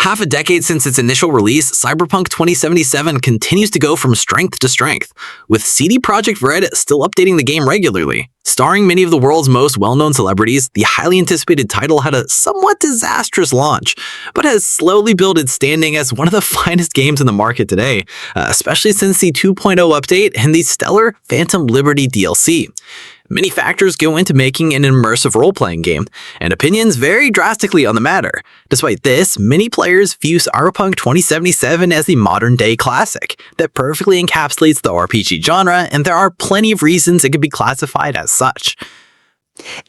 Half a decade since its initial release, Cyberpunk 2077 continues to go from strength to strength, with CD Projekt Red still updating the game regularly. Starring many of the world's most well-known celebrities, the highly anticipated title had a somewhat disastrous launch, but has slowly built its standing as one of the finest games in the market today, especially since the 2.0 update and the stellar Phantom Liberty DLC. Many factors go into making an immersive role-playing game, and opinions vary drastically on the matter. Despite this, many players view Cyberpunk 2077 as the modern-day classic that perfectly encapsulates the RPG genre, and there are plenty of reasons it could be classified as such.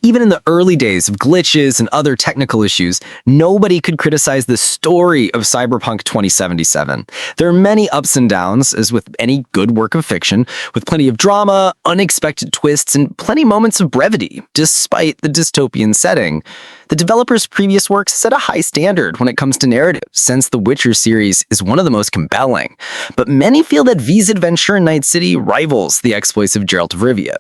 Even in the early days of glitches and other technical issues, nobody could criticize the story of Cyberpunk 2077. There are many ups and downs, as with any good work of fiction, with plenty of drama, unexpected twists, and plenty moments of brevity, despite the dystopian setting. The developer's previous works set a high standard when it comes to narrative, since the Witcher series is one of the most compelling. But many feel that V's adventure in Night City rivals the exploits of Geralt of Rivia.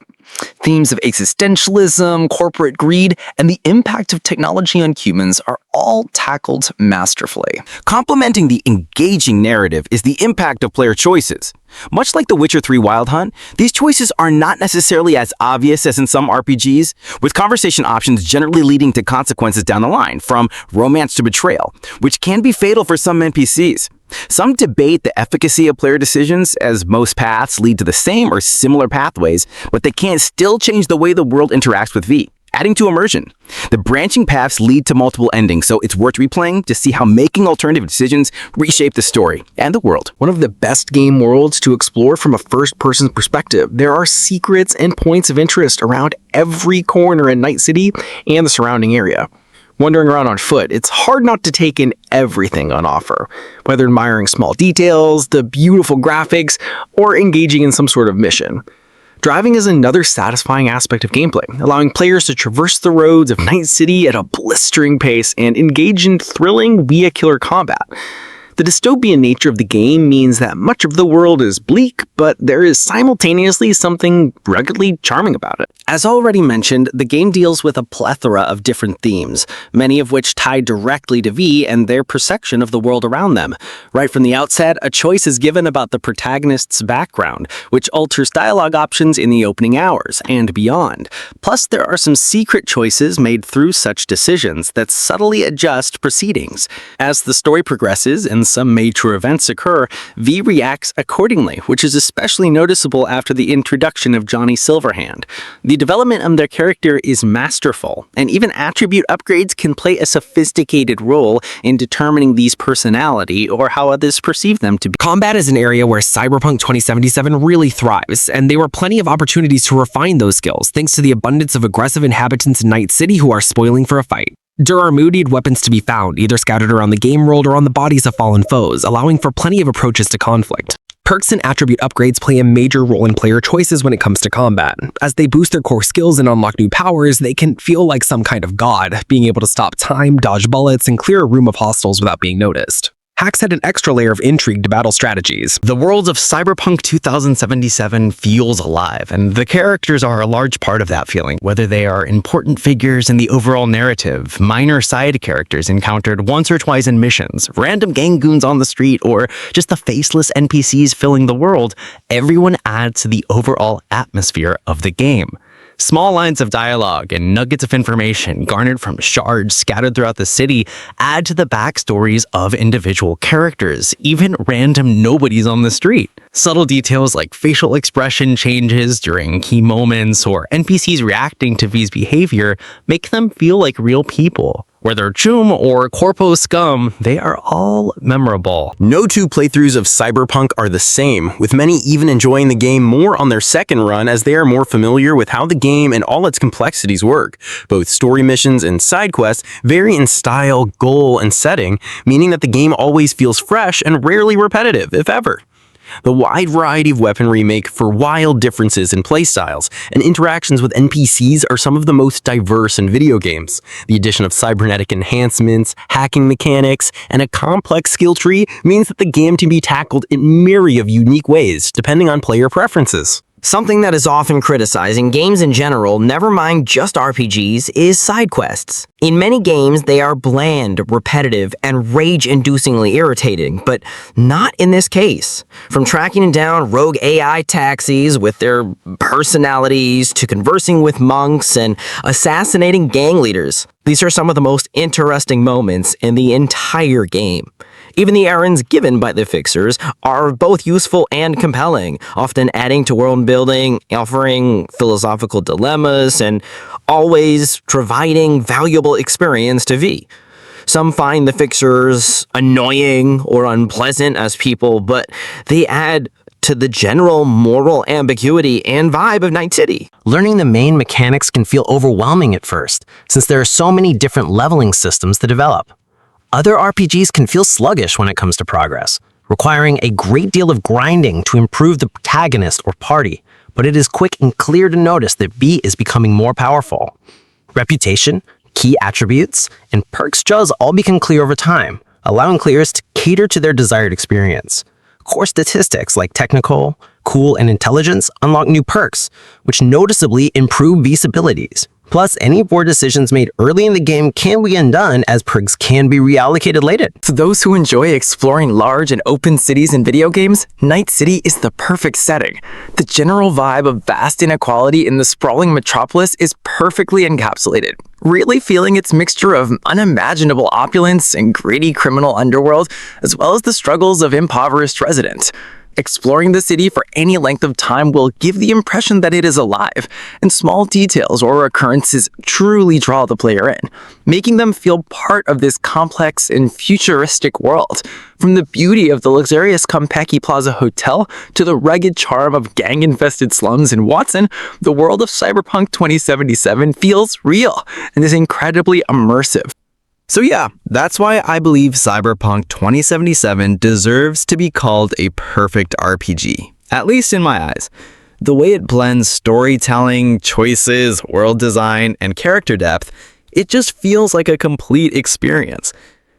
Themes of existentialism, corporate greed, and the impact of technology on humans are all tackled masterfully. Complementing the engaging narrative is the impact of player choices. Much like The Witcher 3 Wild Hunt, these choices are not necessarily as obvious as in some RPGs, with conversation options generally leading to consequences down the line, from romance to betrayal, which can be fatal for some NPCs. Some debate the efficacy of player decisions, as most paths lead to the same or similar pathways, but they can still change the way the world interacts with V, adding to immersion. The branching paths lead to multiple endings, so it's worth replaying to see how making alternative decisions reshape the story and the world. One of the best game worlds to explore from a first-person perspective. There are secrets and points of interest around every corner in Night City and the surrounding area. Wandering around on foot, it's hard not to take in everything on offer, whether admiring small details, the beautiful graphics, or engaging in some sort of mission. Driving is another satisfying aspect of gameplay, allowing players to traverse the roads of Night City at a blistering pace and engage in thrilling vehicular combat. The dystopian nature of the game means that much of the world is bleak, but there is simultaneously something ruggedly charming about it. As already mentioned, the game deals with a plethora of different themes, many of which tie directly to V and their perception of the world around them. Right from the outset, a choice is given about the protagonist's background, which alters dialogue options in the opening hours and beyond. Plus, there are some secret choices made through such decisions that subtly adjust proceedings. As the story progresses and some major events occur, V reacts accordingly, which is especially noticeable after the introduction of Johnny Silverhand. The development of their character is masterful, and even attribute upgrades can play a sophisticated role in determining V's personality or how others perceive them to be. Combat is an area where Cyberpunk 2077 really thrives, and there were plenty of opportunities to refine those skills thanks to the abundance of aggressive inhabitants in Night City who are spoiling for a fight. There are moodied weapons to be found, either scattered around the game world or on the bodies of fallen foes, allowing for plenty of approaches to conflict. Perks and attribute upgrades play a major role in player choices when it comes to combat. As they boost their core skills and unlock new powers, they can feel like some kind of god, being able to stop time, dodge bullets, and clear a room of hostiles without being noticed. Hacks add an extra layer of intrigue to battle strategies. The world of Cyberpunk 2077 feels alive, and the characters are a large part of that feeling, whether they are important figures in the overall narrative, minor side characters encountered once or twice in missions, random gang goons on the street, or just the faceless NPCs filling the world. Everyone adds to the overall atmosphere of the game. Small lines of dialogue and nuggets of information garnered from shards scattered throughout the city add to the backstories of individual characters, even random nobodies on the street. Subtle details like facial expression changes during key moments or NPCs reacting to V's behavior make them feel like real people. Whether Chum or Corpo Scum, they are all memorable. No two playthroughs of Cyberpunk are the same, with many even enjoying the game more on their second run as they are more familiar with how the game and all its complexities work. Both story missions and side quests vary in style, goal, and setting, meaning that the game always feels fresh and rarely repetitive, if ever. The wide variety of weaponry make for wild differences in playstyles, and interactions with NPCs are some of the most diverse in video games. The addition of cybernetic enhancements, hacking mechanics, and a complex skill tree means that the game can be tackled in myriad of unique ways, depending on player preferences. Something that is often criticized in games in general, never mind just RPGs, is side quests. In many games, they are bland, repetitive, and rage-inducingly irritating, but not in this case. From tracking down rogue AI taxis with their personalities to conversing with monks and assassinating gang leaders, these are some of the most interesting moments in the entire game. Even the errands given by the fixers are both useful and compelling, often adding to world building, offering philosophical dilemmas, and always providing valuable experience to V. Some find the fixers annoying or unpleasant as people, but they add to the general moral ambiguity and vibe of Night City. Learning the main mechanics can feel overwhelming at first, since there are so many different leveling systems to develop. Other RPGs can feel sluggish when it comes to progress, requiring a great deal of grinding to improve the protagonist or party, but it is quick and clear to notice that V is becoming more powerful. Reputation, key attributes, and perks just all become clear over time, allowing players to cater to their desired experience. Core statistics like technical, cool, and intelligence unlock new perks, which noticeably improve V's abilities. Plus, any poor decisions made early in the game can be undone as perks can be reallocated later. For those who enjoy exploring large and open cities in video games, Night City is the perfect setting. The general vibe of vast inequality in the sprawling metropolis is perfectly encapsulated, really feeling its mixture of unimaginable opulence and gritty criminal underworld, as well as the struggles of impoverished residents. Exploring the city for any length of time will give the impression that it is alive, and small details or occurrences truly draw the player in, making them feel part of this complex and futuristic world. From the beauty of the luxurious Konpeki Plaza Hotel to the rugged charm of gang-infested slums in Watson, the world of Cyberpunk 2077 feels real and is incredibly immersive. So yeah, that's why I believe Cyberpunk 2077 deserves to be called a perfect RPG, at least in my eyes. The way it blends storytelling, choices, world design, and character depth, it just feels like a complete experience.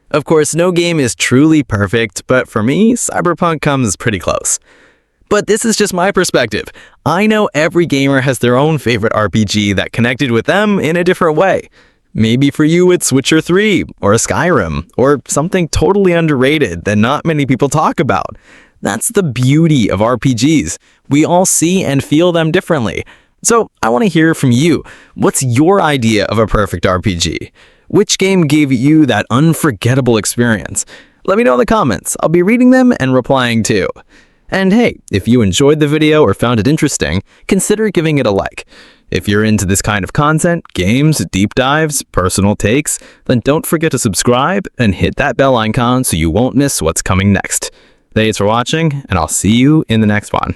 Of course, no game is truly perfect, but for me, Cyberpunk comes pretty close. But this is just my perspective. I know every gamer has their own favorite RPG that connected with them in a different way. Maybe for you it's Witcher 3, or Skyrim, or something totally underrated that not many people talk about. That's the beauty of RPGs. We all see and feel them differently. So I want to hear from you. What's your idea of a perfect RPG? Which game gave you that unforgettable experience? Let me know in the comments. I'll be reading them and replying too. And hey, if you enjoyed the video or found it interesting, consider giving it a like. If you're into this kind of content, games, deep dives, personal takes, then don't forget to subscribe and hit that bell icon so you won't miss what's coming next. Thanks for watching, and I'll see you in the next one.